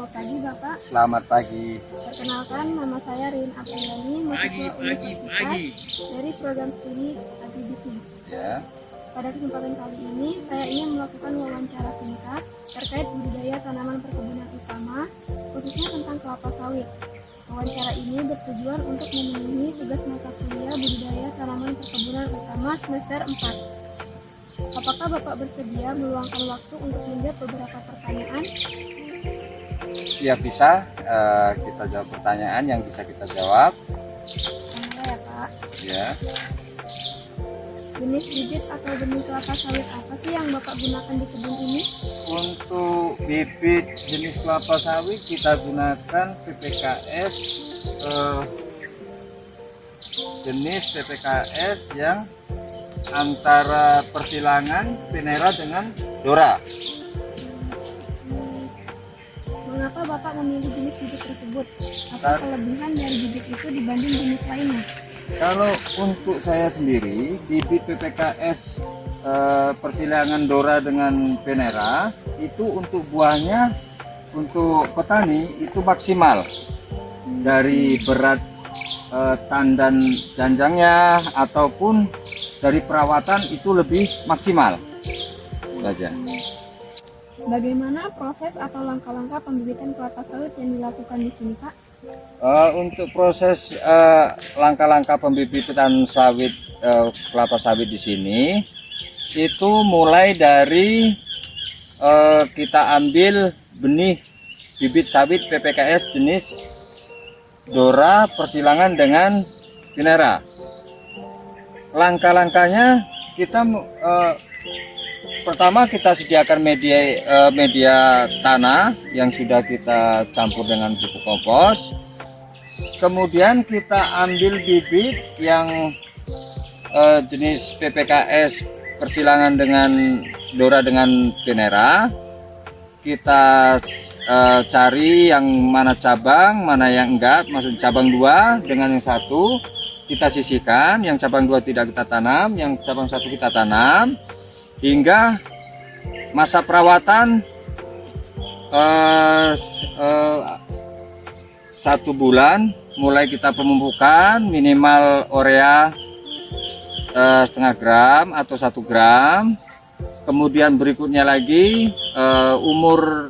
Selamat pagi Bapak. Selamat pagi. Perkenalkan, nama saya Rin Apriliani, mahasiswa Universitas dari program studi Agribisnis. Ya. Pada kesempatan kali ini, saya ingin melakukan wawancara singkat terkait budidaya tanaman perkebunan utama, khususnya tentang kelapa sawit. Wawancara ini bertujuan untuk memenuhi tugas mata kuliah budidaya tanaman perkebunan utama semester 4. Apakah Bapak bersedia meluangkan waktu untuk menjawab beberapa pertanyaan? Ya bisa, kita jawab pertanyaan yang bisa kita jawab. Boleh ya Pak. Ya. Jenis bibit atau benih kelapa sawit apa sih yang Bapak gunakan di kebun ini? Untuk bibit jenis kelapa sawit kita gunakan PPKS, jenis PPKS yang antara persilangan Venera dengan Dora. Mengapa Bapak memilih jenis bibit tersebut? Apa kelebihan dari bibit itu dibanding jenis lainnya? Kalau untuk saya sendiri, bibit PPKS persilangan Dora dengan Venera itu untuk buahnya, untuk petani itu maksimal dari berat tandan janjangnya ataupun dari perawatan itu lebih maksimal saja. Bagaimana proses atau langkah-langkah pembibitan kelapa sawit yang dilakukan di sini, Pak? Untuk proses langkah-langkah pembibitan sawit kelapa sawit di sini itu mulai dari kita ambil benih bibit sawit PPKS jenis Dora persilangan dengan Venera. Langkah-langkahnya kita pertama kita sediakan media tanah yang sudah kita campur dengan pupuk kompos. Kemudian kita ambil bibit yang jenis PPKS persilangan dengan Dora dengan Venera. Kita cari yang mana cabang, mana yang enggak, maksud cabang 2 dengan yang satu kita sisihkan, yang cabang 2 tidak kita tanam, yang cabang 1 kita tanam, hingga masa perawatan 1 bulan mulai kita pemupukan minimal urea setengah gram atau 1 gram. Kemudian berikutnya lagi umur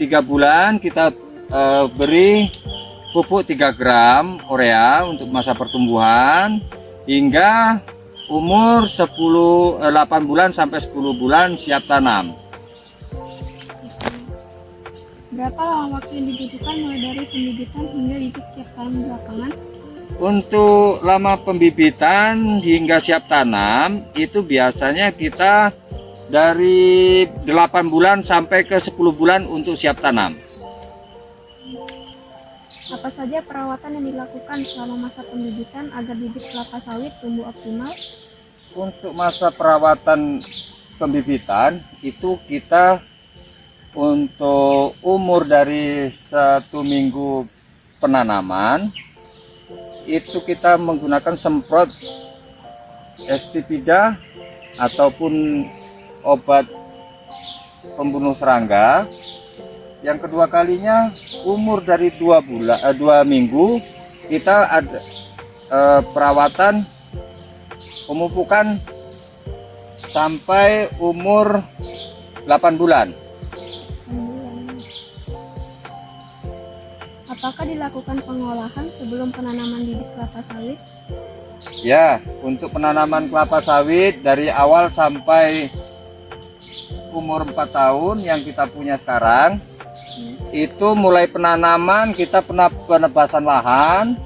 3 bulan kita beri pupuk 3 gram urea untuk masa pertumbuhan hingga umur 8 bulan sampai 10 bulan siap tanam. Berapa lama waktu yang dibutuhkan mulai dari pembibitan hingga bibit siap tanam di lapangan? Untuk lama pembibitan hingga siap tanam itu biasanya kita dari 8 bulan sampai ke 10 bulan untuk siap tanam. Apa saja perawatan yang dilakukan selama masa pembibitan agar bibit kelapa sawit tumbuh optimal? Untuk masa perawatan pembibitan itu kita untuk umur dari 1 minggu penanaman itu kita menggunakan semprot Estipida ataupun obat pembunuh serangga. Yang kedua kalinya umur dari 2 minggu kita ada perawatan pemupukan sampai umur 8 bulan. Apakah dilakukan pengolahan sebelum penanaman bibit kelapa sawit? Ya, untuk penanaman kelapa sawit dari awal sampai umur 4 tahun yang kita punya sekarang, itu mulai penanaman kita penebasan lahan,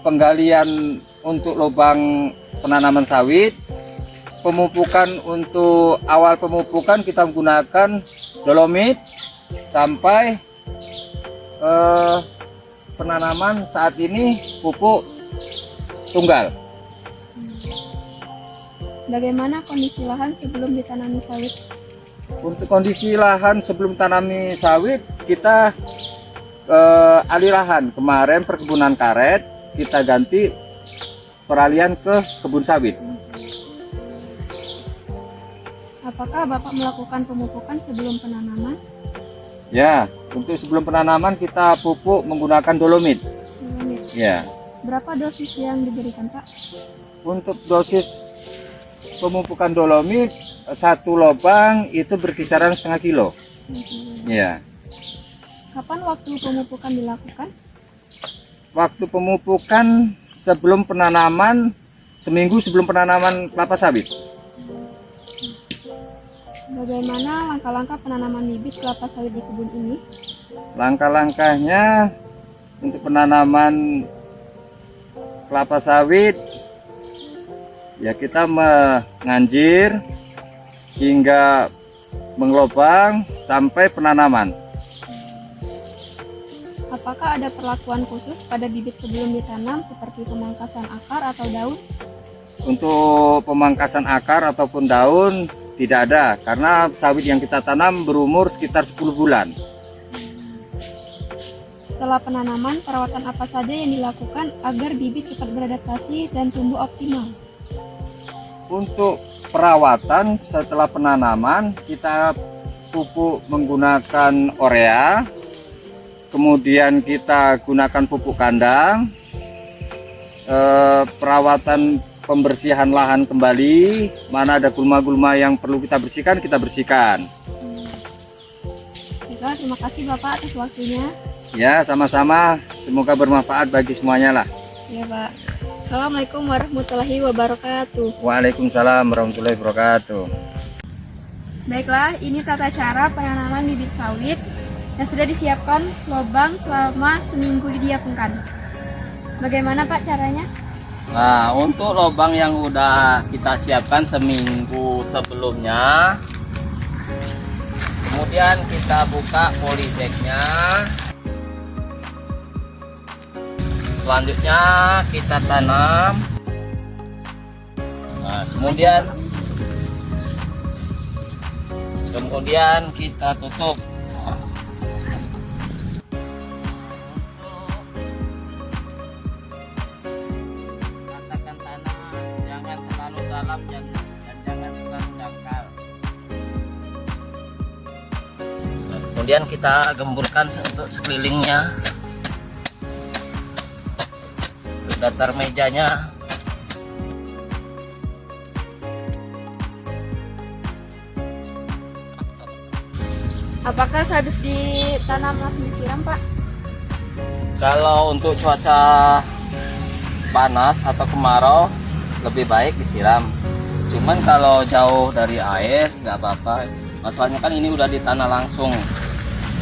penggalian untuk lubang penanaman sawit, pemupukan untuk awal pemupukan kita menggunakan dolomit sampai penanaman saat ini pupuk tunggal. Bagaimana kondisi lahan sebelum ditanami sawit? Untuk kondisi lahan sebelum tanami sawit kita alih lahan. Kemarin perkebunan karet kita ganti peralihan ke kebun sawit. Apakah Bapak melakukan pemupukan sebelum penanaman? Ya, untuk sebelum penanaman kita pupuk menggunakan dolomit. Dolomit. Ya, Berapa dosis yang diberikan, Pak? untuk dosis pemupukan dolomit satu lubang itu berkisaran 0,5 kilo. Ya, Kapan waktu pemupukan dilakukan? waktu pemupukan sebelum penanaman, seminggu sebelum penanaman kelapa sawit. Bagaimana langkah-langkah penanaman bibit kelapa sawit di kebun ini? Langkah-langkahnya untuk penanaman kelapa sawit, ya kita menganjir hingga mengelobang sampai penanaman. Apakah ada perlakuan khusus pada bibit sebelum ditanam seperti pemangkasan akar atau daun? Untuk pemangkasan akar ataupun daun tidak ada, karena sawit yang kita tanam berumur sekitar 10 bulan. Setelah penanaman, perawatan apa saja yang dilakukan agar bibit cepat beradaptasi dan tumbuh optimal? Untuk perawatan setelah penanaman, kita pupuk menggunakan urea, kemudian kita gunakan pupuk kandang, perawatan pembersihan lahan kembali, mana ada gulma-gulma yang perlu kita bersihkan. Baiklah, terima kasih Bapak atas waktunya. Ya, sama-sama, semoga bermanfaat bagi semuanya lah. Ya Pak. Assalamualaikum warahmatullahi wabarakatuh. Waalaikumsalam warahmatullahi wabarakatuh. Baiklah, ini tata cara penanaman bibit sawit yang sudah disiapkan lubang selama seminggu didiamkan. Bagaimana Pak caranya? Nah, untuk lubang yang udah kita siapkan seminggu sebelumnya, kemudian kita buka polybagnya. Selanjutnya kita tanam. Nah, kemudian kita tutup. Ratakan tanah, jangan terlalu dalam dan jangan terlalu dangkal. Nah, kemudian kita gemburkan untuk sekelilingnya. Datar mejanya. Apakah sehabis ditanam langsung disiram Pak? Kalau untuk cuaca panas atau kemarau lebih baik disiram. Cuman kalau jauh dari air nggak apa-apa. Masalahnya kan ini udah di tanah langsung,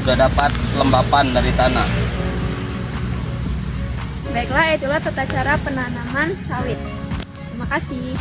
udah dapat lembapan dari tanah. Baiklah, itulah tata cara penanaman sawit. Terima kasih.